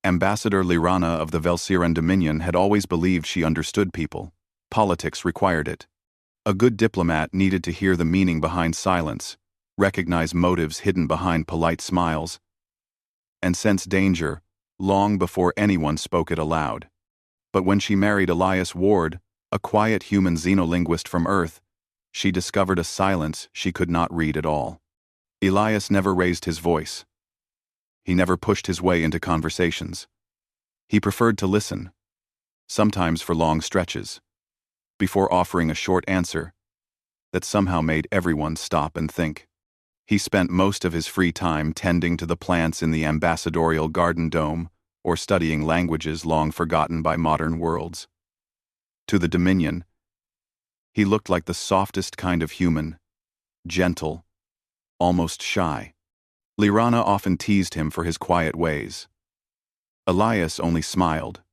Ambassador Lirana of the Velsiran Dominion had always believed she understood people. Politics required it. A good diplomat needed to hear the meaning behind silence, recognize motives hidden behind polite smiles, and sense danger long before anyone spoke it aloud. But when she married Elias Ward, a quiet human xenolinguist from Earth, she discovered a silence she could not read at all. Elias never raised his voice. He never pushed his way into conversations. He preferred to listen, sometimes for long stretches, before offering a short answer that somehow made everyone stop and think. He spent most of his free time tending to the plants in the ambassadorial garden dome or studying languages long forgotten by modern worlds. To the Dominion, he looked like the softest kind of human, gentle, almost shy. Lirana often teased him for his quiet ways. Elias only smiled,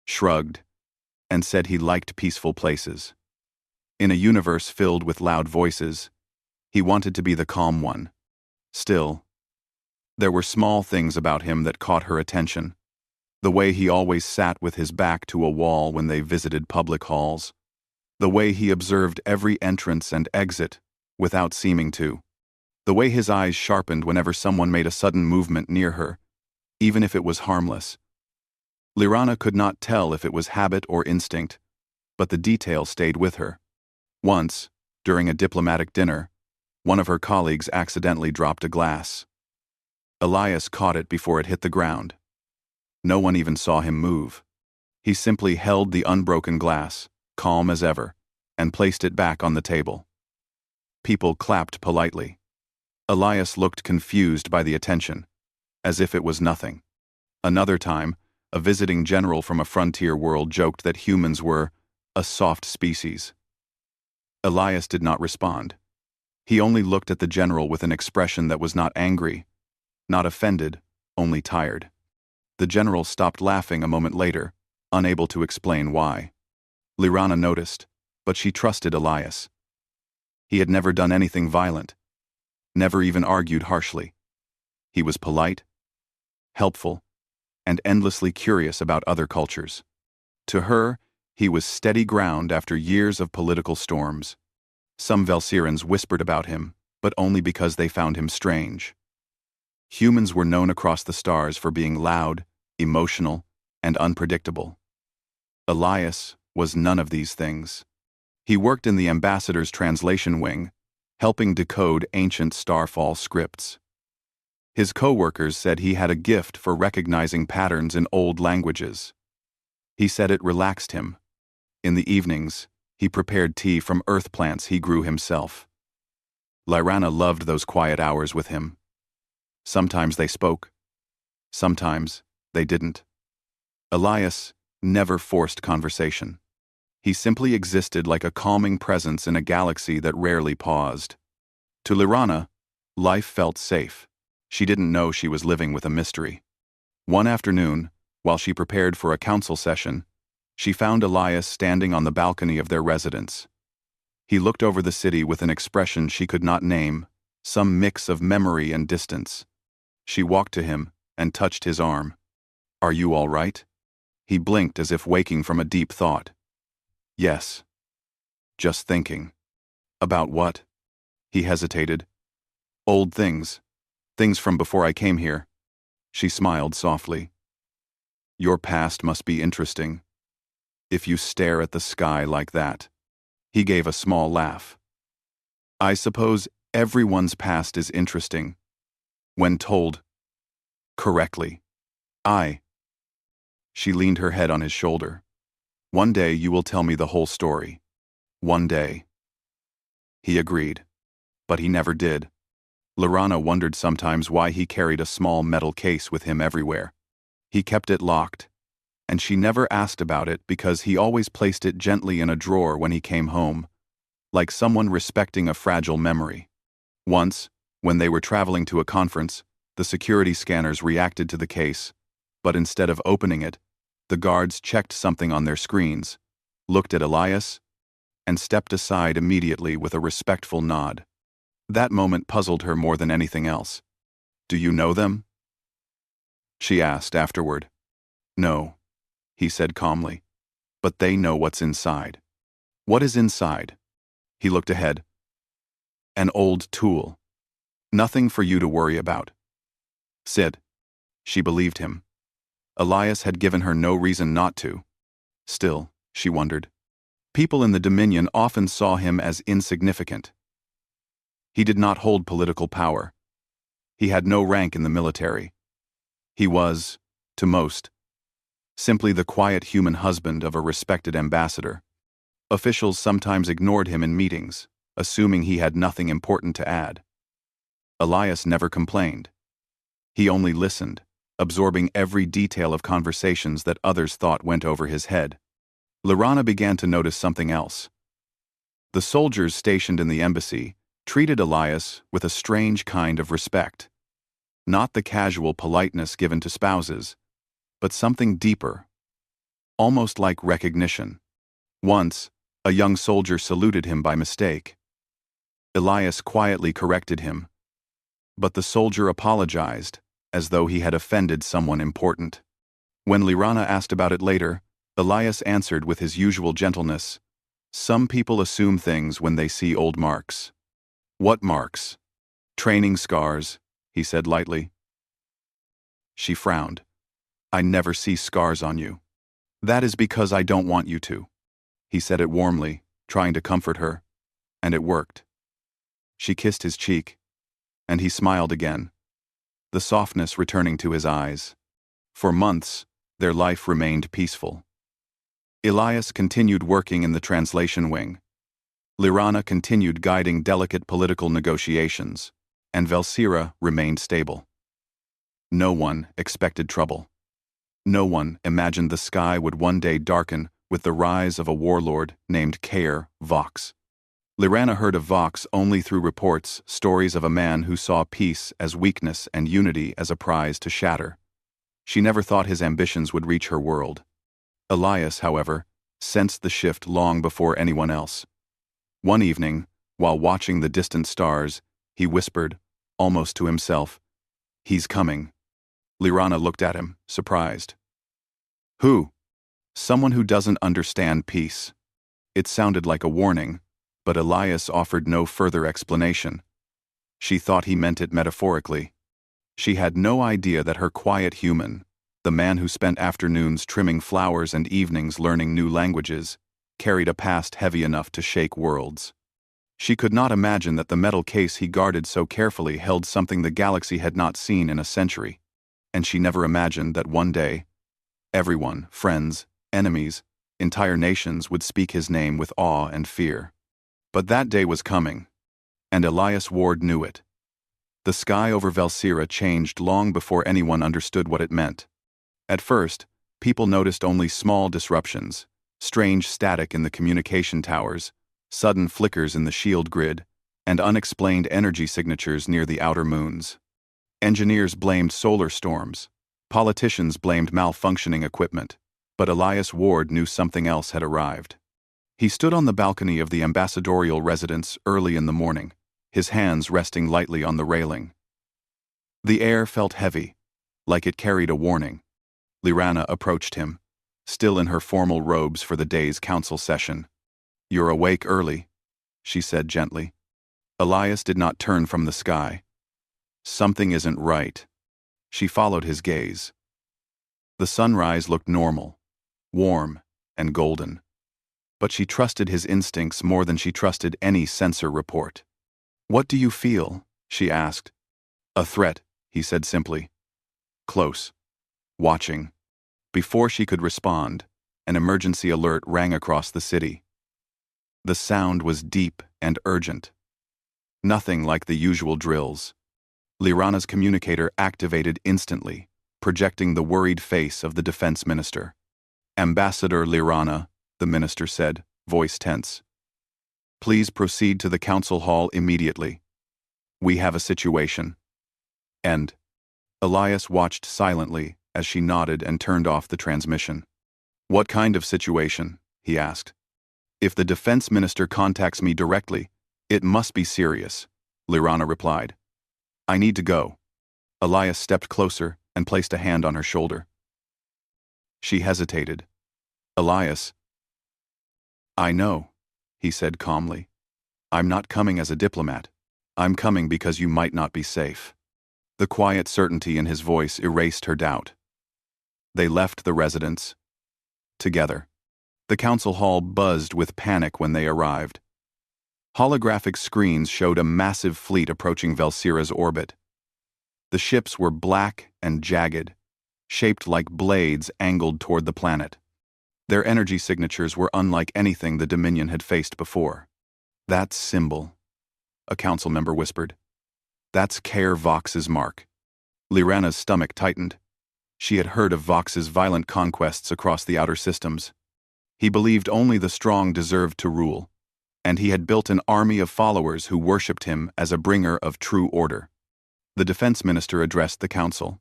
shrugged, and said he liked peaceful places. In a universe filled with loud voices, he wanted to be the calm one. Still, there were small things about him that caught her attention. The way he always sat with his back to a wall when they visited public halls. The way he observed every entrance and exit without seeming to. The way his eyes sharpened whenever someone made a sudden movement near her, even if it was harmless. Lirana could not tell if it was habit or instinct, but the detail stayed with her. Once, during a diplomatic dinner, one of her colleagues accidentally dropped a glass. Elias caught it before it hit the ground. No one even saw him move. He simply held the unbroken glass, calm as ever, and placed it back on the table. People clapped politely. Elias looked confused by the attention, as if it was nothing. Another time, a visiting general from a frontier world joked that humans were a soft species. Elias did not respond. He only looked at the general with an expression that was not angry, not offended, only tired. The general stopped laughing a moment later, unable to explain why. Lirana noticed, but she trusted Elias. He had never done anything violent, never even argued harshly. He was polite, helpful, and endlessly curious about other cultures. To her, he was steady ground after years of political storms. Some Velsirans whispered about him, but only because they found him strange. Humans were known across the stars for being loud, emotional, and unpredictable. Elias was none of these things. He worked in the ambassador's translation wing, helping decode ancient starfall scripts. His co-workers said he had a gift for recognizing patterns in old languages. He said it relaxed him. In the evenings, he prepared tea from earth plants he grew himself. Lirana loved those quiet hours with him. Sometimes they spoke. Sometimes they didn't. Elias never forced conversation. He simply existed like a calming presence in a galaxy that rarely paused. To Lirana, life felt safe. She didn't know she was living with a mystery. One afternoon, while she prepared for a council session, she found Elias standing on the balcony of their residence. He looked over the city with an expression she could not name, some mix of memory and distance. She walked to him and touched his arm. "Are you all right?" He blinked as if waking from a deep thought. "Yes. Just thinking." "About what?" He hesitated. "Old things. Things from before I came here." She smiled softly. "Your past must be interesting. If you stare at the sky like that." He gave a small laugh. "I suppose everyone's past is interesting, when told correctly. She leaned her head on his shoulder. "One day you will tell me the whole story. One day." He agreed, but he never did. Lirana wondered sometimes why he carried a small metal case with him everywhere. He kept it locked, and she never asked about it because he always placed it gently in a drawer when he came home, like someone respecting a fragile memory. Once, when they were traveling to a conference, the security scanners reacted to the case, but instead of opening it, the guards checked something on their screens, looked at Elias, and stepped aside immediately with a respectful nod. That moment puzzled her more than anything else. "Do you know them?" she asked afterward. No, he said calmly. But they know what's inside. What is inside? He looked ahead. An old tool. Nothing for you to worry about. Sid. She believed him. Elias had given her no reason not to. Still, she wondered. People in the Dominion often saw him as insignificant. He did not hold political power. He had no rank in the military. He was, to most, simply the quiet human husband of a respected ambassador. Officials sometimes ignored him in meetings, assuming he had nothing important to add. Elias never complained. He only listened, absorbing every detail of conversations that others thought went over his head. Lyrana began to notice something else. The soldiers stationed in the embassy treated Elias with a strange kind of respect. Not the casual politeness given to spouses, but something deeper, almost like recognition. Once, a young soldier saluted him by mistake. Elias quietly corrected him, but the soldier apologized, as though he had offended someone important. When Lyrana asked about it later, Elias answered with his usual gentleness, "Some people assume things when they see old marks." "What marks?" "Training scars," he said lightly. She frowned. "I never see scars on you." "That is because I don't want you to." He said it warmly, trying to comfort her, and it worked. She kissed his cheek, and he smiled again, the softness returning to his eyes. For months, their life remained peaceful. Elias continued working in the translation wing. Lyrana continued guiding delicate political negotiations, and Velsira remained stable. No one expected trouble. No one imagined the sky would one day darken with the rise of a warlord named Kaer Vox. Lyrana heard of Vox only through reports, stories of a man who saw peace as weakness and unity as a prize to shatter. She never thought his ambitions would reach her world. Elias, however, sensed the shift long before anyone else. One evening, while watching the distant stars, he whispered, almost to himself, "He's coming." Lyrana looked at him, surprised. "Who?" "Someone who doesn't understand peace." It sounded like a warning, but Elias offered no further explanation. She thought he meant it metaphorically. She had no idea that her quiet human, the man who spent afternoons trimming flowers and evenings learning new languages, carried a past heavy enough to shake worlds. She could not imagine that the metal case he guarded so carefully held something the galaxy had not seen in a century. And she never imagined that one day, everyone, friends, enemies, entire nations would speak his name with awe and fear. But that day was coming, and Elias Ward knew it. The sky over Velsira changed long before anyone understood what it meant. At first, people noticed only small disruptions, strange static in the communication towers, sudden flickers in the shield grid, and unexplained energy signatures near the outer moons. Engineers blamed solar storms. Politicians blamed malfunctioning equipment. But Elias Ward knew something else had arrived. He stood on the balcony of the ambassadorial residence early in the morning, his hands resting lightly on the railing. The air felt heavy, like it carried a warning. Lyrana approached him, still in her formal robes for the day's council session. "You're awake early," she said gently. Elias did not turn from the sky. "Something isn't right." She followed his gaze. The sunrise looked normal, warm, and golden. But she trusted his instincts more than she trusted any sensor report. "What do you feel?" she asked. "A threat," he said simply. "Close. Watching." Before she could respond, an emergency alert rang across the city. The sound was deep and urgent. Nothing like the usual drills. Lyrana's communicator activated instantly, projecting the worried face of the defense minister. "Ambassador Lyrana," the minister said, voice tense. "Please proceed to the council hall immediately. We have a situation." And Elias watched silently as she nodded and turned off the transmission. "What kind of situation?" he asked. "If the defense minister contacts me directly, it must be serious," Lyrana replied. "I need to go." Elias stepped closer and placed a hand on her shoulder. She hesitated. Elias. I know, he said calmly. I'm not coming as a diplomat. I'm coming because you might not be safe. The quiet certainty in his voice erased her doubt. They left the residence. Together. The council hall buzzed with panic when they arrived. Holographic screens showed a massive fleet approaching Velsira's orbit. The ships were black and jagged, shaped like blades angled toward the planet. Their energy signatures were unlike anything the Dominion had faced before. That symbol, a council member whispered. That's Care Vox's mark. Lyrana's stomach tightened. She had heard of Vox's violent conquests across the outer systems. He believed only the strong deserved to rule, and he had built an army of followers who worshipped him as a bringer of true order. The defense minister addressed the council.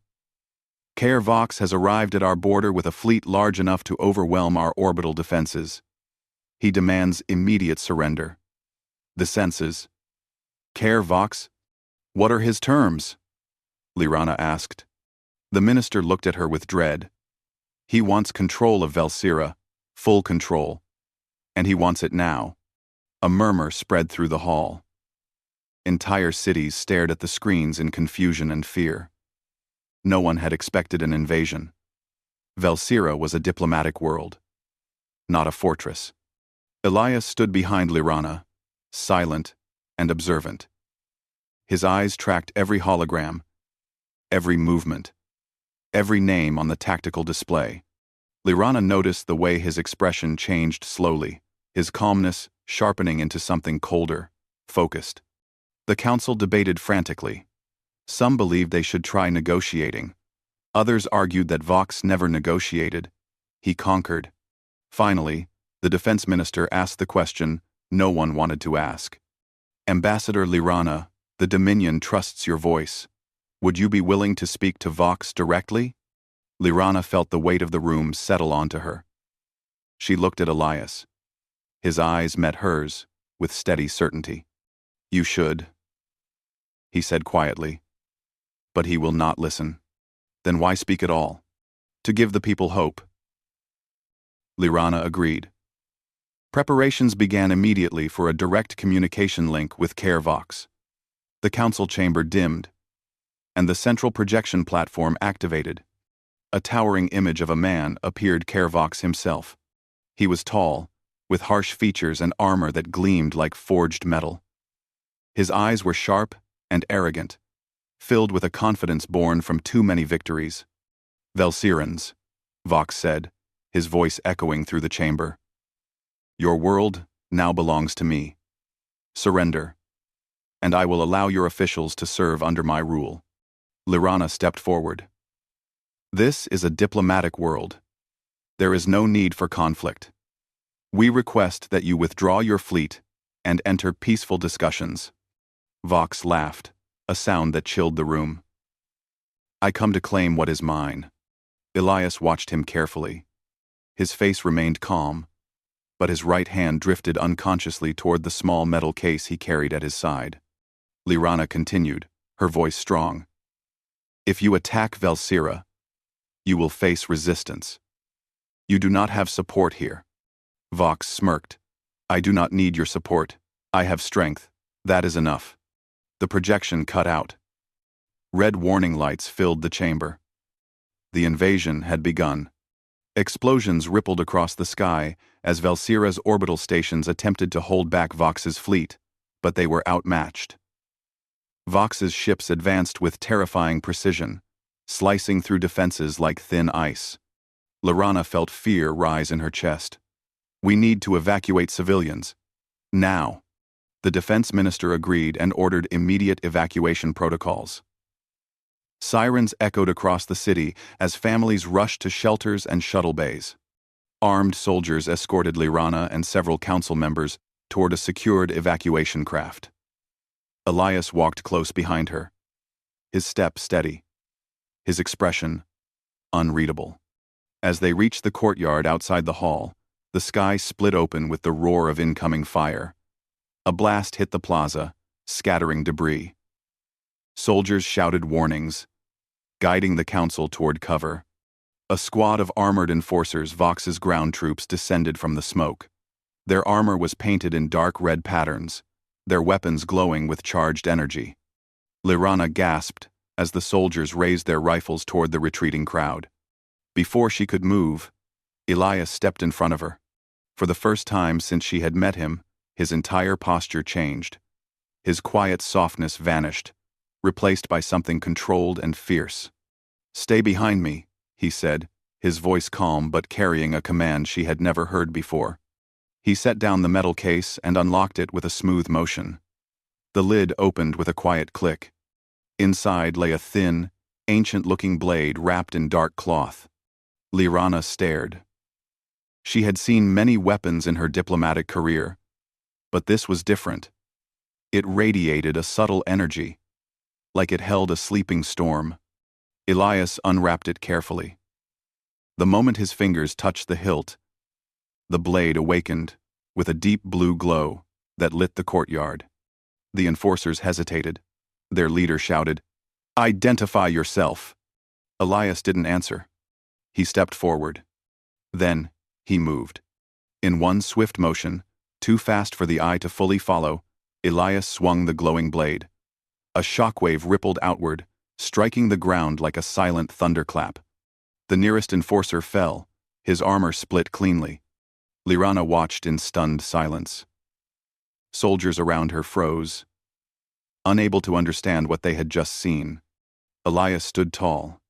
Care Vox has arrived at our border with a fleet large enough to overwhelm our orbital defenses. He demands immediate surrender. The senses. Care Vox? What are his terms? Lyrana asked. The minister looked at her with dread. He wants control of Velsira, full control. And he wants it now. A murmur spread through the hall. Entire cities stared at the screens in confusion and fear. No one had expected an invasion. Velsira was a diplomatic world, not a fortress. Elias stood behind Lyrana, silent and observant. His eyes tracked every hologram, every movement, every name on the tactical display. Lyrana noticed the way his expression changed slowly, his calmness sharpening into something colder, focused. The council debated frantically. Some believed they should try negotiating. Others argued that Vox never negotiated. He conquered. Finally, the defense minister asked the question no one wanted to ask. Ambassador Lyrana, the Dominion trusts your voice. Would you be willing to speak to Vox directly? Lyrana felt the weight of the room settle onto her. She looked at Elias. His eyes met hers, with steady certainty. You should, he said quietly. But he will not listen. Then why speak at all? To give the people hope. Lyrana agreed. Preparations began immediately for a direct communication link with Care Vox. The council chamber dimmed, and the central projection platform activated. A towering image of a man appeared Care Vox himself. He was tall, with harsh features and armor that gleamed like forged metal. His eyes were sharp and arrogant, filled with a confidence born from too many victories. Velsirans, Vox said, his voice echoing through the chamber. Your world now belongs to me. Surrender, and I will allow your officials to serve under my rule. Lyrana stepped forward. This is a diplomatic world. There is no need for conflict. We request that you withdraw your fleet and enter peaceful discussions. Vox laughed, a sound that chilled the room. I come to claim what is mine. Elias watched him carefully. His face remained calm, but his right hand drifted unconsciously toward the small metal case he carried at his side. Lyrana continued, her voice strong. If you attack Velsira, you will face resistance. You do not have support here. Vox smirked. I do not need your support. I have strength. That is enough. The projection cut out. Red warning lights filled the chamber. The invasion had begun. Explosions rippled across the sky as Velsira's orbital stations attempted to hold back Vox's fleet, but they were outmatched. Vox's ships advanced with terrifying precision, slicing through defenses like thin ice. Lyrana felt fear rise in her chest. We need to evacuate civilians. Now. The defense minister agreed and ordered immediate evacuation protocols. Sirens echoed across the city as families rushed to shelters and shuttle bays. Armed soldiers escorted Lyrana and several council members toward a secured evacuation craft. Elias walked close behind her, his step steady, his expression unreadable. As they reached the courtyard outside the hall, the sky split open with the roar of incoming fire. A blast hit the plaza, scattering debris. Soldiers shouted warnings, guiding the council toward cover. A squad of armored enforcers, Vox's ground troops, descended from the smoke. Their armor was painted in dark red patterns, their weapons glowing with charged energy. Lyrana gasped as the soldiers raised their rifles toward the retreating crowd. Before she could move, Elias stepped in front of her. For the first time since she had met him, his entire posture changed. His quiet softness vanished, replaced by something controlled and fierce. "Stay behind me," he said, his voice calm but carrying a command she had never heard before. He set down the metal case and unlocked it with a smooth motion. The lid opened with a quiet click. Inside lay a thin, ancient-looking blade wrapped in dark cloth. Lyrana stared. She had seen many weapons in her diplomatic career, but this was different. It radiated a subtle energy, like it held a sleeping storm. Elias unwrapped it carefully. The moment his fingers touched the hilt, the blade awakened with a deep blue glow that lit the courtyard. The enforcers hesitated. Their leader shouted, "Identify yourself!" Elias didn't answer. He stepped forward. Then, he moved. In one swift motion, too fast for the eye to fully follow, Elias swung the glowing blade. A shockwave rippled outward, striking the ground like a silent thunderclap. The nearest enforcer fell, his armor split cleanly. Lyrana watched in stunned silence. Soldiers around her froze, unable to understand what they had just seen. Elias stood tall,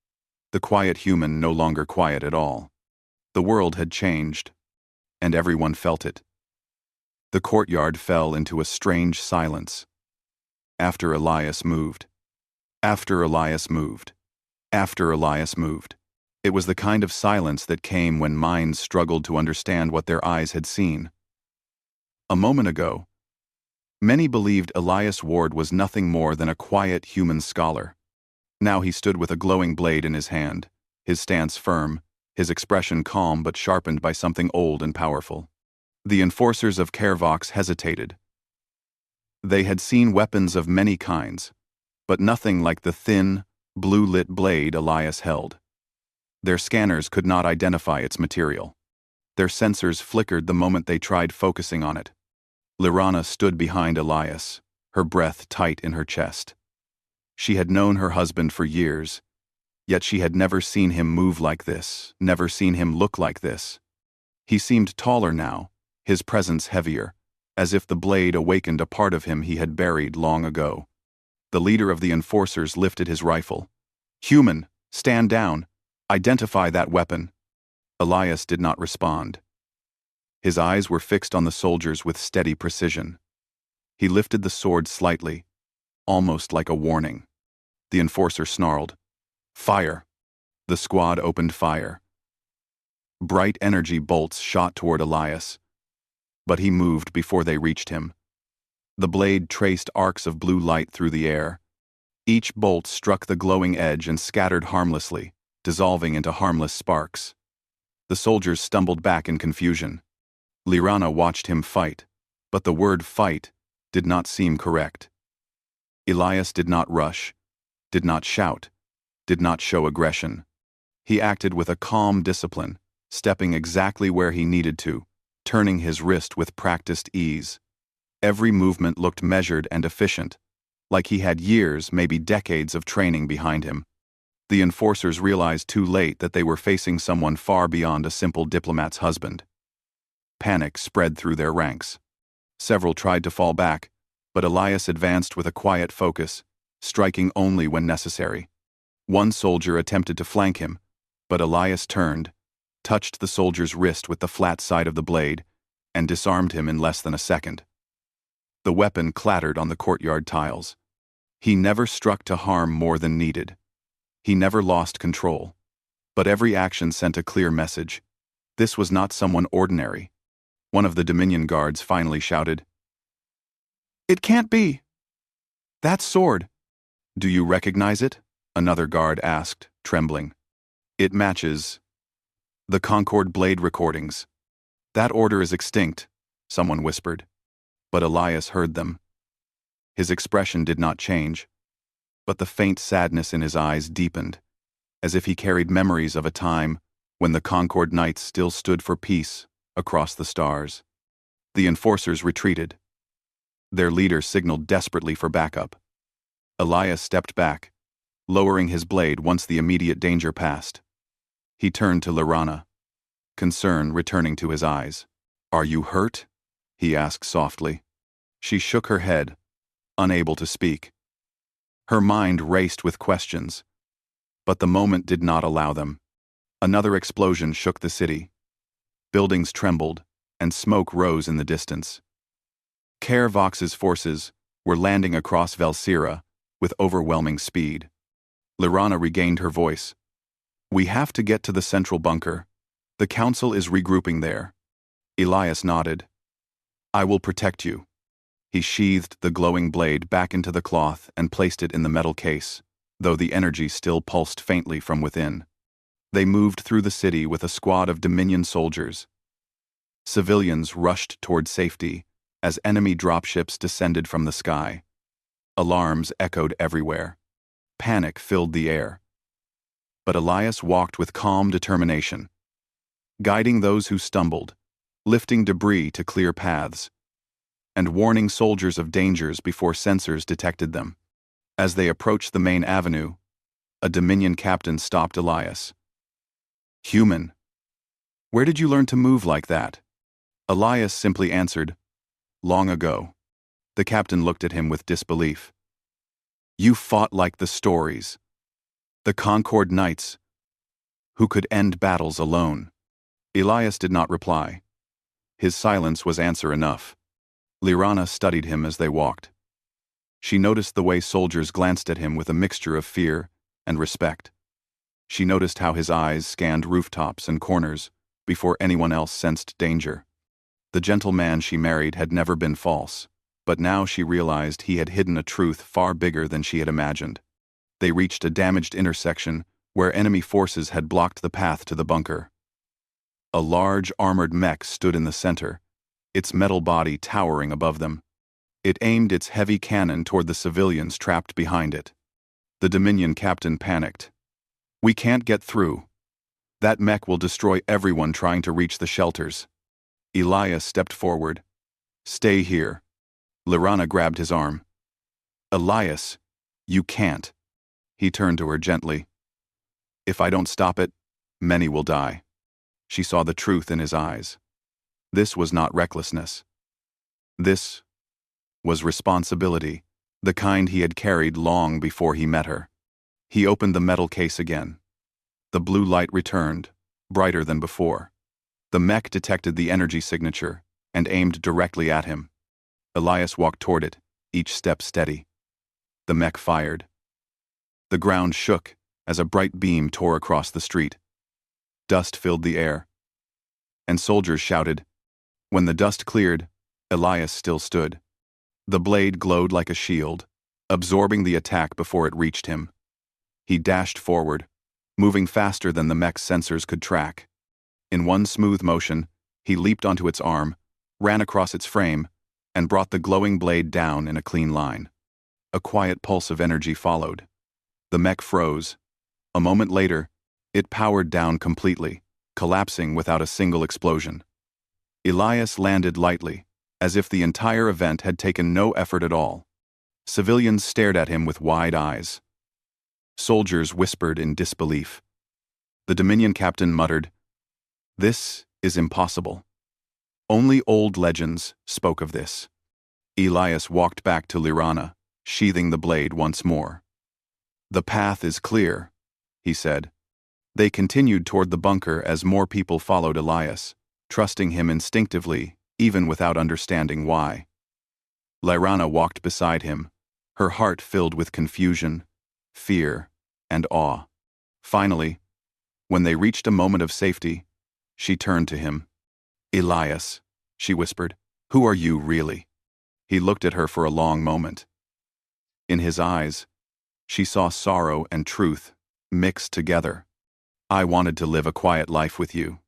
the quiet human no longer quiet at all. The world had changed, and everyone felt it. The courtyard fell into a strange silence. After Elias moved. After Elias moved. After Elias moved. It was the kind of silence that came when minds struggled to understand what their eyes had seen. A moment ago, many believed Elias Ward was nothing more than a quiet human scholar. Now he stood with a glowing blade in his hand, his stance firm, his expression calm but sharpened by something old and powerful. The enforcers of Vox hesitated. They had seen weapons of many kinds, but nothing like the thin, blue-lit blade Elias held. Their scanners could not identify its material. Their sensors flickered the moment they tried focusing on it. Lyrana stood behind Elias, her breath tight in her chest. She had known her husband for years, yet she had never seen him move like this, never seen him look like this. He seemed taller now, his presence heavier, as if the blade awakened a part of him he had buried long ago. The leader of the enforcers lifted his rifle. "Human, stand down. Identify that weapon." Elias did not respond. His eyes were fixed on the soldiers with steady precision. He lifted the sword slightly, almost like a warning. The enforcer snarled, "Fire!" The squad opened fire. Bright energy bolts shot toward Elias, but he moved before they reached him. The blade traced arcs of blue light through the air. Each bolt struck the glowing edge and scattered harmlessly, dissolving into harmless sparks. The soldiers stumbled back in confusion. Lyrana watched him fight, but the word fight did not seem correct. Elias did not rush, did not shout, did not show aggression. He acted with a calm discipline, stepping exactly where he needed to, turning his wrist with practiced ease. Every movement looked measured and efficient, like he had years, maybe decades of training behind him. The enforcers realized too late that they were facing someone far beyond a simple diplomat's husband. Panic spread through their ranks. Several tried to fall back, but Elias advanced with a quiet focus, striking only when necessary. One soldier attempted to flank him, but Elias turned, touched the soldier's wrist with the flat side of the blade, and disarmed him in less than a second. The weapon clattered on the courtyard tiles. He never struck to harm more than needed. He never lost control. But every action sent a clear message. This was not someone ordinary. One of the Dominion guards finally shouted, "It can't be! That sword! Do you recognize it?" Another guard asked, trembling. "It matches the Concord blade recordings. That order is extinct," someone whispered. But Elias heard them. His expression did not change, but the faint sadness in his eyes deepened, as if he carried memories of a time when the Concord Knights still stood for peace across the stars. The enforcers retreated. Their leader signaled desperately for backup. Elias stepped back, lowering his blade once the immediate danger passed. He turned to Lyrana, concern returning to his eyes. "Are you hurt?" he asked softly. She shook her head, unable to speak. Her mind raced with questions, but the moment did not allow them. Another explosion shook the city. Buildings trembled, and smoke rose in the distance. Care Vox's forces were landing across Velsira with overwhelming speed. Lyrana regained her voice. "We have to get to the central bunker. The council is regrouping there." Elias nodded. "I will protect you." He sheathed the glowing blade back into the cloth and placed it in the metal case, though the energy still pulsed faintly from within. They moved through the city with a squad of Dominion soldiers. Civilians rushed toward safety as enemy dropships descended from the sky. Alarms echoed everywhere. Panic filled the air. But Elias walked with calm determination, guiding those who stumbled, lifting debris to clear paths, and warning soldiers of dangers before sensors detected them. As they approached the main avenue, a Dominion captain stopped Elias. "Human, where did you learn to move like that?" Elias simply answered, "Long ago." The captain looked at him with disbelief. "You fought like the stories. The Concord Knights, who could end battles alone." Elias did not reply. His silence was answer enough. Lyrana studied him as they walked. She noticed the way soldiers glanced at him with a mixture of fear and respect. She noticed how his eyes scanned rooftops and corners before anyone else sensed danger. The gentle man she married had never been false, but now she realized he had hidden a truth far bigger than she had imagined. They reached a damaged intersection where enemy forces had blocked the path to the bunker. A large armored mech stood in the center, its metal body towering above them. It aimed its heavy cannon toward the civilians trapped behind it. The Dominion captain panicked. "We can't get through. That mech will destroy everyone trying to reach the shelters." Elias stepped forward. "Stay here." Lyrana grabbed his arm. "Elias, you can't." He turned to her gently. "If I don't stop it, many will die." She saw the truth in his eyes. This was not recklessness. This was responsibility, the kind he had carried long before he met her. He opened the metal case again. The blue light returned, brighter than before. The mech detected the energy signature and aimed directly at him. Elias walked toward it, each step steady. The mech fired. The ground shook as a bright beam tore across the street. Dust filled the air, and soldiers shouted. When the dust cleared, Elias still stood. The blade glowed like a shield, absorbing the attack before it reached him. He dashed forward, moving faster than the mech's sensors could track. In one smooth motion, he leaped onto its arm, ran across its frame, and brought the glowing blade down in a clean line. A quiet pulse of energy followed. The mech froze. A moment later, it powered down completely, collapsing without a single explosion. Elias landed lightly, as if the entire event had taken no effort at all. Civilians stared at him with wide eyes. Soldiers whispered in disbelief. The Dominion captain muttered, "This is impossible." Only old legends spoke of this. Elias walked back to Lyrana, sheathing the blade once more. "The path is clear," he said. They continued toward the bunker as more people followed Elias, trusting him instinctively, even without understanding why. Lyrana walked beside him, her heart filled with confusion, fear, and awe. Finally, when they reached a moment of safety, she turned to him. "Elias," she whispered, "who are you really?" He looked at her for a long moment. In his eyes, she saw sorrow and truth mixed together. "I wanted to live a quiet life with you,"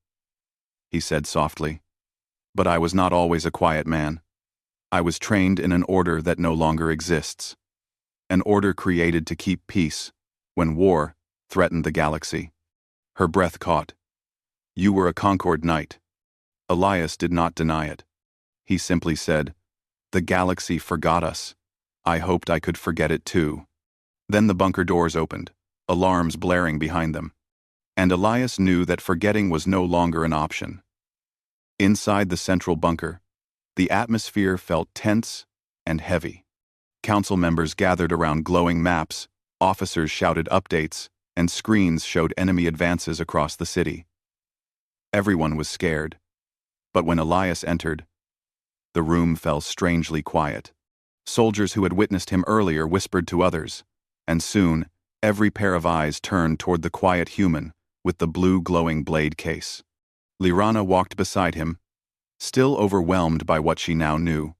he said softly. "But I was not always a quiet man. I was trained in an order that no longer exists. An order created to keep peace when war threatened the galaxy." Her breath caught. You were a Concord Knight. Elias did not deny it. He simply said, "The galaxy forgot us. I hoped I could forget it too." Then the bunker doors opened, alarms blaring behind them. And Elias knew that forgetting was no longer an option. Inside the central bunker, the atmosphere felt tense and heavy. Council members gathered around glowing maps, officers shouted updates, and screens showed enemy advances across the city. Everyone was scared. But when Elias entered, the room fell strangely quiet. Soldiers who had witnessed him earlier whispered to others, and soon, every pair of eyes turned toward the quiet human with the blue glowing blade case. Lirana walked beside him, still overwhelmed by what she now knew.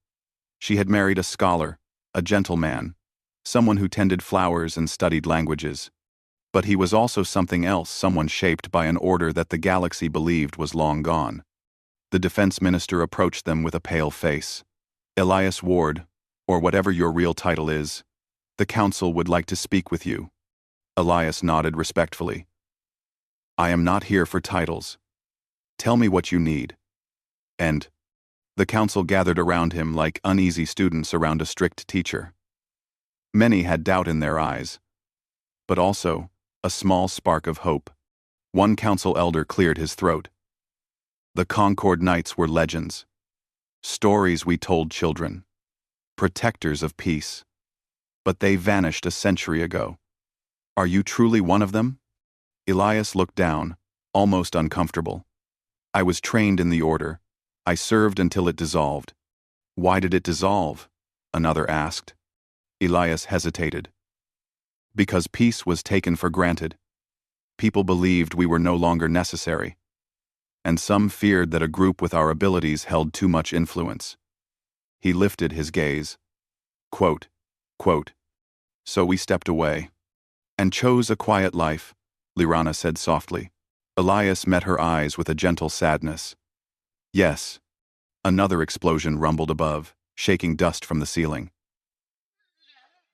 She had married a scholar, a gentleman, someone who tended flowers and studied languages. But he was also something else, someone shaped by an order that the galaxy believed was long gone. The defense minister approached them with a pale face. "Elias Ward, or whatever your real title is, the council would like to speak with you." Elias nodded respectfully. "I am not here for titles. Tell me what you need." And the council gathered around him like uneasy students around a strict teacher. Many had doubt in their eyes, but also a small spark of hope. One council elder cleared his throat. "The Concord Knights were legends. Stories we told children. Protectors of peace. But they vanished a century ago. Are you truly one of them?" Elias looked down, almost uncomfortable. "I was trained in the order. I served until it dissolved." "Why did it dissolve?" another asked. Elias hesitated. "Because peace was taken for granted. People believed we were no longer necessary. And some feared that a group with our abilities held too much influence." He lifted his gaze. Quote, quote, "So we stepped away. And chose a quiet life," Lirana said softly. Elias met her eyes with a gentle sadness. "Yes." Another explosion rumbled above, shaking dust from the ceiling.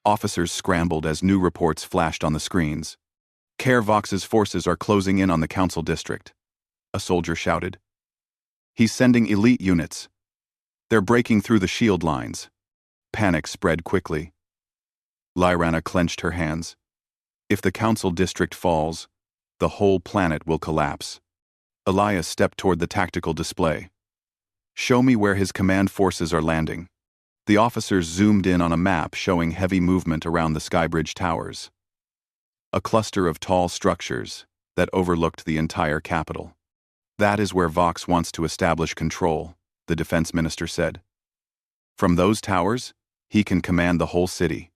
Officers scrambled as new reports flashed on the screens. "Vox's forces are closing in on the council district," a soldier shouted. "He's sending elite units. They're breaking through the shield lines." Panic spread quickly. Lirana clenched her hands. "If the council district falls, the whole planet will collapse." Elias stepped toward the tactical display. "Show me where his command forces are landing." The officers zoomed in on a map showing heavy movement around the Skybridge towers. A cluster of tall structures that overlooked the entire capital. "That is where Vox wants to establish control," the defense minister said. "From those towers, he can command the whole city."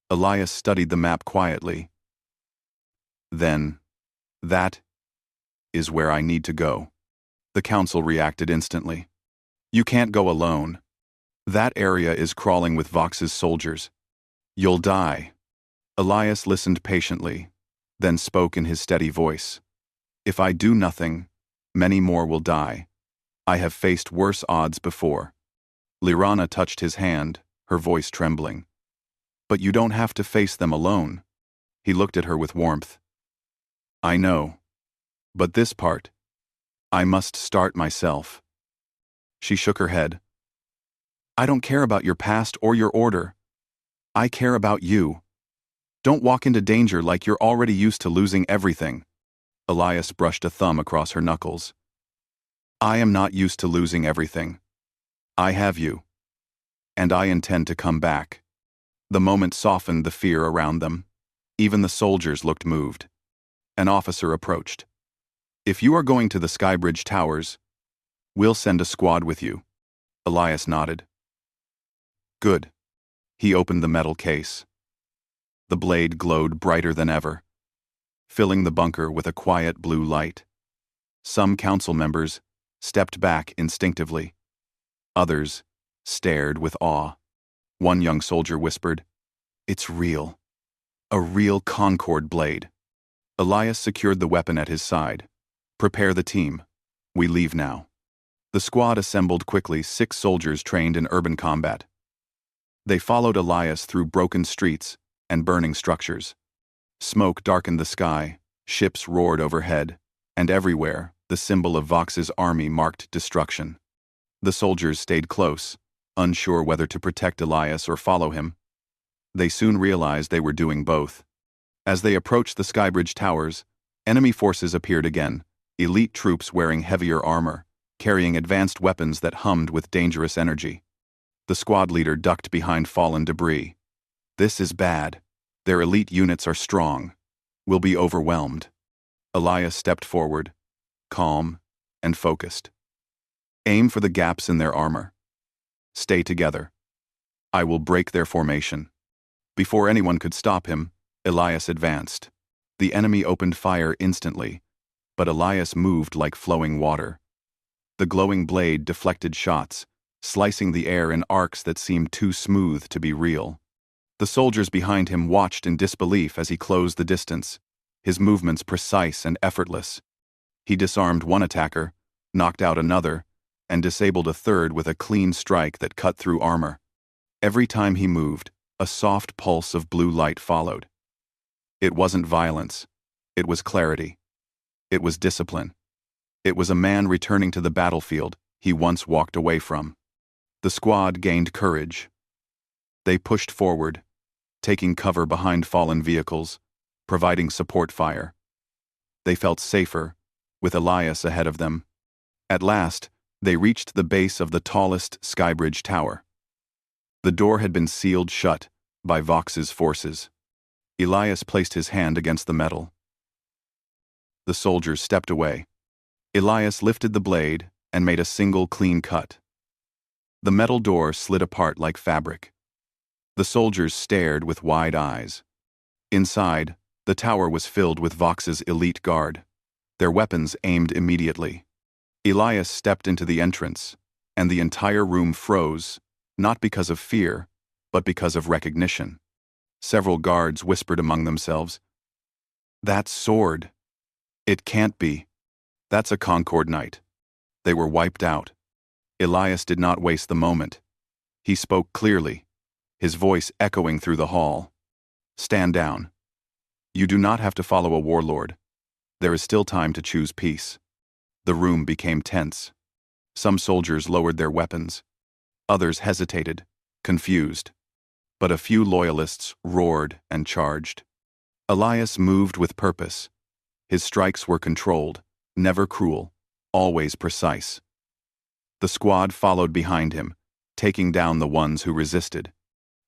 Elias studied the map quietly. "Then, that is where I need to go." The council reacted instantly. "You can't go alone. That area is crawling with Vox's soldiers. You'll die." Elias listened patiently, then spoke in his steady voice. "If I do nothing, many more will die. I have faced worse odds before." Lirana touched his hand, her voice trembling. "But you don't have to face them alone." He looked at her with warmth. "I know. But this part, I must start myself." She shook her head. "I don't care about your past or your order. I care about you. Don't walk into danger like you're already used to losing everything." Elias brushed a thumb across her knuckles. "I am not used to losing everything. I have you. And I intend to come back." The moment softened the fear around them. Even the soldiers looked moved. An officer approached. "If you are going to the Skybridge towers, we'll send a squad with you." Elias nodded. "Good." He opened the metal case. The blade glowed brighter than ever, filling the bunker with a quiet blue light. Some council members stepped back instinctively. Others stared with awe. One young soldier whispered, "It's real. A real Concord blade." Elias secured the weapon at his side. "Prepare the team. We leave now." The squad assembled quickly, 6 soldiers trained in urban combat. They followed Elias through broken streets and burning structures. Smoke darkened the sky, ships roared overhead, and everywhere the symbol of Vox's army marked destruction. The soldiers stayed close, unsure whether to protect Elias or follow him. They soon realized they were doing both. As they approached the Skybridge towers, enemy forces appeared again, elite troops wearing heavier armor, carrying advanced weapons that hummed with dangerous energy. The squad leader ducked behind fallen debris. "This is bad. Their elite units are strong. We'll be overwhelmed." Elias stepped forward, calm and focused. "Aim for the gaps in their armor. Stay together. I will break their formation." Before anyone could stop him, Elias advanced. The enemy opened fire instantly, but Elias moved like flowing water. The glowing blade deflected shots, slicing the air in arcs that seemed too smooth to be real. The soldiers behind him watched in disbelief as he closed the distance, his movements precise and effortless. He disarmed one attacker, knocked out another, and disabled a third with a clean strike that cut through armor. Every time he moved, a soft pulse of blue light followed. It wasn't violence. It was clarity. It was discipline. It was a man returning to the battlefield he once walked away from. The squad gained courage. They pushed forward, taking cover behind fallen vehicles, providing support fire. They felt safer, with Elias ahead of them. At last, they reached the base of the tallest Skybridge tower. The door had been sealed shut by Vox's forces. Elias placed his hand against the metal. The soldiers stepped away. Elias lifted the blade and made a single clean cut. The metal door slid apart like fabric. The soldiers stared with wide eyes. Inside, the tower was filled with Vox's elite guard, their weapons aimed immediately. Elias stepped into the entrance, and the entire room froze, not because of fear, but because of recognition. Several guards whispered among themselves, "That sword. It can't be. That's a Concord Knight." They were wiped out. Elias did not waste the moment. He spoke clearly, his voice echoing through the hall. "Stand down. You do not have to follow a warlord. There is still time to choose peace." The room became tense. Some soldiers lowered their weapons. Others hesitated, confused. But a few loyalists roared and charged. Elias moved with purpose. His strikes were controlled, never cruel, always precise. The squad followed behind him, taking down the ones who resisted.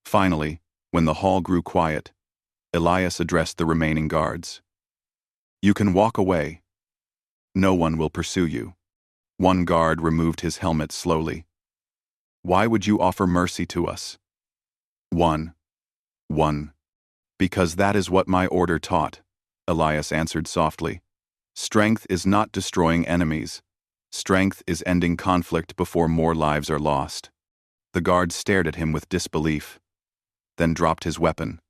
Finally, when the hall grew quiet, Elias addressed the remaining guards. "You can walk away. No one will pursue you." One guard removed his helmet slowly. "Why would you offer mercy to us?" One. "Because that is what my order taught," Elias answered softly. "Strength is not destroying enemies. Strength is ending conflict before more lives are lost." The guard stared at him with disbelief, then dropped his weapon.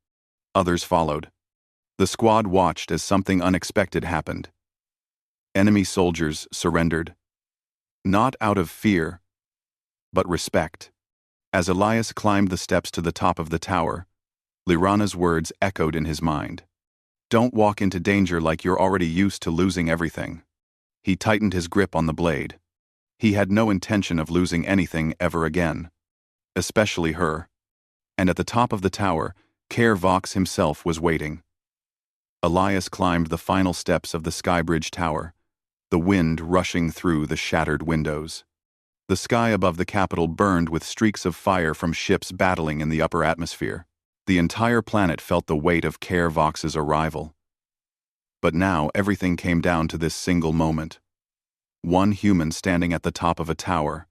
Others followed. The squad watched as something unexpected happened. Enemy soldiers surrendered. Not out of fear, but respect. As Elias climbed the steps to the top of the tower, Lirana's words echoed in his mind. "Don't walk into danger like you're already used to losing everything." He tightened his grip on the blade. He had no intention of losing anything ever again, especially her. And at the top of the tower, Care Vox himself was waiting. Elias climbed the final steps of the Skybridge tower, the wind rushing through the shattered windows. The sky above the capital burned with streaks of fire from ships battling in the upper atmosphere. The entire planet felt the weight of Care Vox's arrival. But now everything came down to this single moment. One human standing at the top of a tower,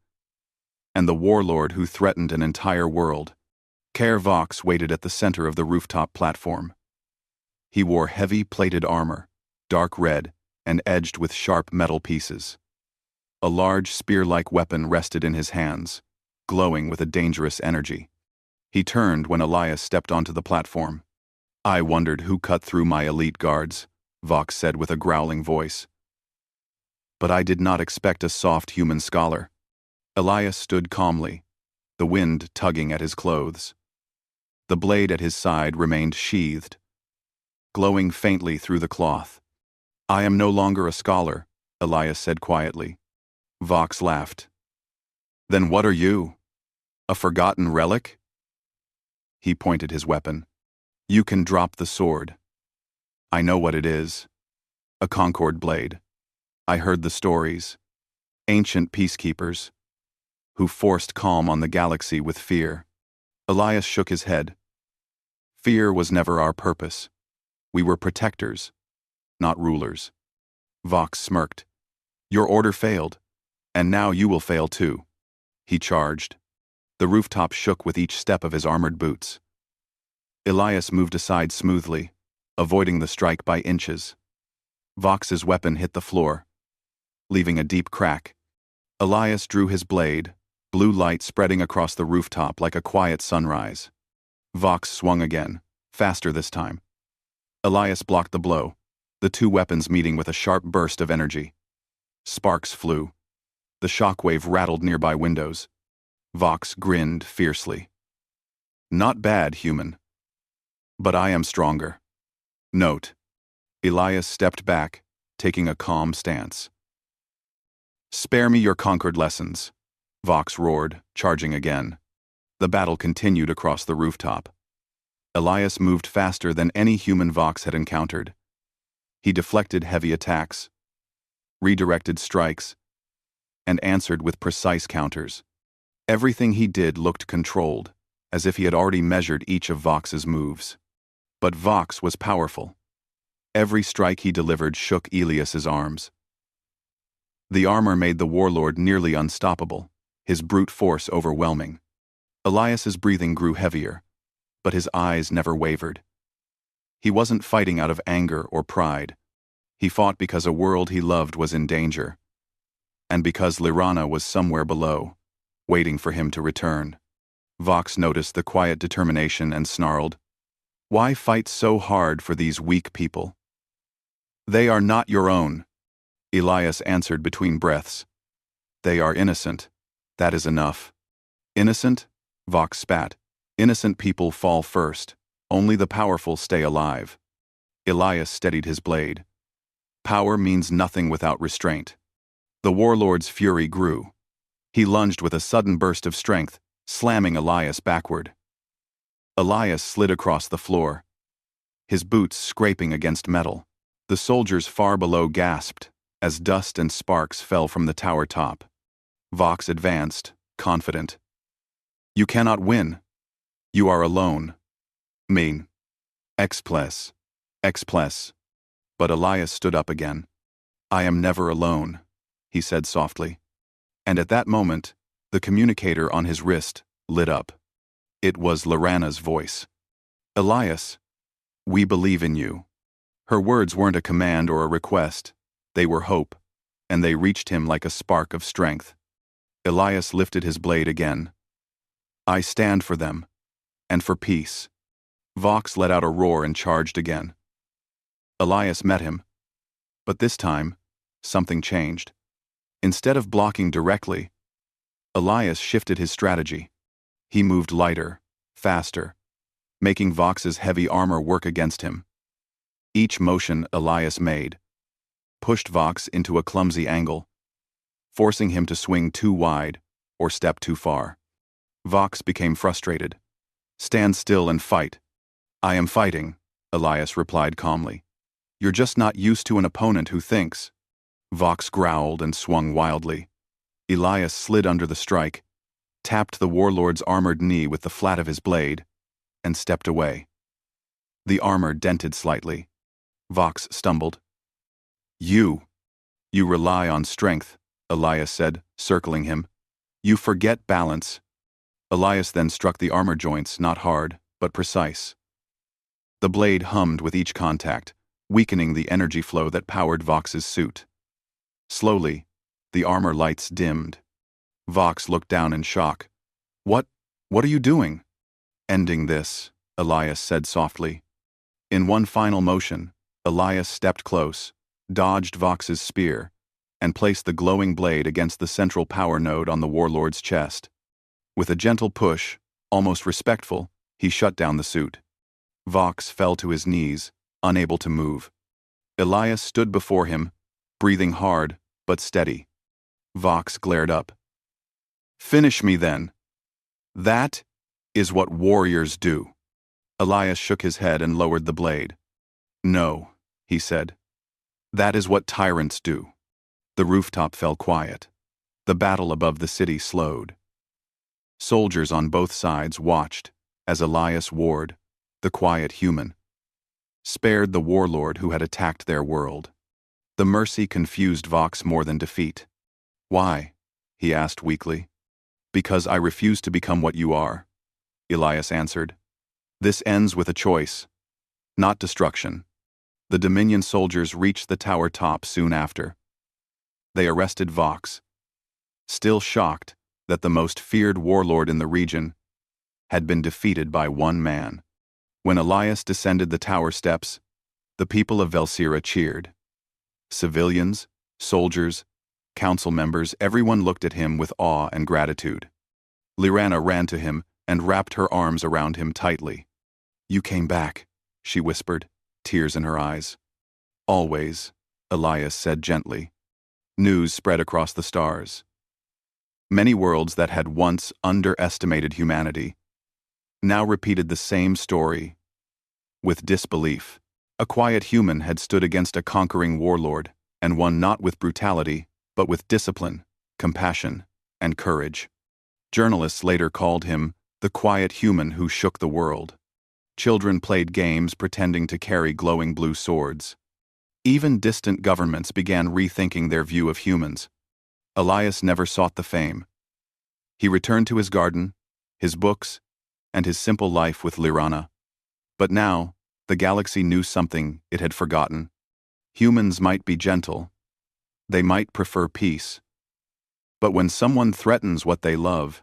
and the warlord who threatened an entire world. Care Vox waited at the center of the rooftop platform. He wore heavy plated armor, dark red, and edged with sharp metal pieces. A large spear-like weapon rested in his hands, glowing with a dangerous energy. He turned when Elias stepped onto the platform. "I wondered who cut through my elite guards," Vox said with a growling voice. "But I did not expect a soft human scholar." Elias stood calmly, the wind tugging at his clothes. The blade at his side remained sheathed, glowing faintly through the cloth. "I am no longer a scholar," Elias said quietly. Vox laughed. Then what are you? A forgotten relic? He pointed his weapon. You can drop the sword. I know what it is. A Concord blade. I heard the stories. Ancient peacekeepers who forced calm on the galaxy with fear. Elias shook his head. Fear was never our purpose. We were protectors, not rulers. Vox smirked. Your order failed, and now you will fail too. He charged. The rooftop shook with each step of his armored boots. Elias moved aside smoothly, avoiding the strike by inches. Vox's weapon hit the floor, leaving a deep crack. Elias drew his blade, blue light spreading across the rooftop like a quiet sunrise. Vox swung again, faster this time. Elias blocked the blow, the two weapons meeting with a sharp burst of energy. Sparks flew. The shockwave rattled nearby windows. Vox grinned fiercely. Not bad, human. But I am stronger. Note. Elias stepped back, taking a calm stance. Spare me your Concord lessons, Vox roared, charging again. The battle continued across the rooftop. Elias moved faster than any human Vox had encountered. He deflected heavy attacks, redirected strikes, and answered with precise counters. Everything he did looked controlled, as if he had already measured each of Vox's moves. But Vox was powerful. Every strike he delivered shook Elias's arms. The armor made the warlord nearly unstoppable, his brute force overwhelming. Elias's breathing grew heavier, but his eyes never wavered. He wasn't fighting out of anger or pride. He fought because a world he loved was in danger, and because Lyrana was somewhere below, waiting for him to return. Vox noticed the quiet determination and snarled, Why fight so hard for these weak people? They are not your own, Elias answered between breaths. They are innocent. That is enough. Innocent? Vox spat. Innocent people fall first. Only the powerful stay alive. Elias steadied his blade. Power means nothing without restraint. The warlord's fury grew. He lunged with a sudden burst of strength, slamming Elias backward. Elias slid across the floor, his boots scraping against metal. The soldiers far below gasped as dust and sparks fell from the tower top. Vox advanced, confident. You cannot win. You are alone. Mean. Exples. But Elias stood up again. I am never alone, he said softly. And at that moment, the communicator on his wrist lit up. It was Lyrana's voice. Elias, we believe in you. Her words weren't a command or a request. They were hope, and they reached him like a spark of strength. Elias lifted his blade again. I stand for them, and for peace. Vox let out a roar and charged again. Elias met him. But this time, something changed. Instead of blocking directly, Elias shifted his strategy. He moved lighter, faster, making Vox's heavy armor work against him. Each motion Elias made pushed Vox into a clumsy angle, forcing him to swing too wide or step too far. Vox became frustrated. Stand still and fight. I am fighting, Elias replied calmly. You're just not used to an opponent who thinks. Vox growled and swung wildly. Elias slid under the strike, tapped the warlord's armored knee with the flat of his blade, and stepped away. The armor dented slightly. Vox stumbled. You rely on strength, Elias said, circling him. You forget balance. Elias then struck the armor joints, not hard, but precise. The blade hummed with each contact, weakening the energy flow that powered Vox's suit. Slowly, the armor lights dimmed. Vox looked down in shock. What are you doing? Ending this, Elias said softly. In one final motion, Elias stepped close, dodged Vox's spear, and placed the glowing blade against the central power node on the warlord's chest. With a gentle push, almost respectful, he shut down the suit. Vox fell to his knees, unable to move. Elias stood before him, breathing hard, but steady. Vox glared up. Finish me then. That is what warriors do. Elias shook his head and lowered the blade. No, he said. That is what tyrants do. The rooftop fell quiet. The battle above the city slowed. Soldiers on both sides watched as Elias Ward, the quiet human, spared the warlord who had attacked their world. The mercy confused Vox more than defeat. Why? He asked weakly. Because I refuse to become what you are, Elias answered. This ends with a choice, not destruction. The Dominion soldiers reached the tower top soon after. They arrested Vox, still shocked that the most feared warlord in the region had been defeated by one man. When Elias descended the tower steps, the people of Velsira cheered. Civilians, soldiers, council members, everyone looked at him with awe and gratitude. Lyrana ran to him and wrapped her arms around him tightly. You came back, she whispered, tears in her eyes. Always, Elias said gently. News spread across the stars. Many worlds that had once underestimated humanity now repeated the same story with disbelief. A quiet human had stood against a conquering warlord and won not with brutality, but with discipline, compassion, and courage. Journalists later called him the quiet human who shook the world. Children played games pretending to carry glowing blue swords. Even distant governments began rethinking their view of humans. Elias never sought the fame. He returned to his garden, his books, and his simple life with Lyrana. But now, the galaxy knew something it had forgotten. Humans might be gentle. They might prefer peace. But when someone threatens what they love,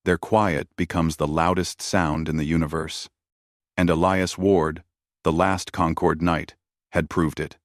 their quiet becomes the loudest sound in the universe. And Elias Ward, the last Concord Knight, had proved it.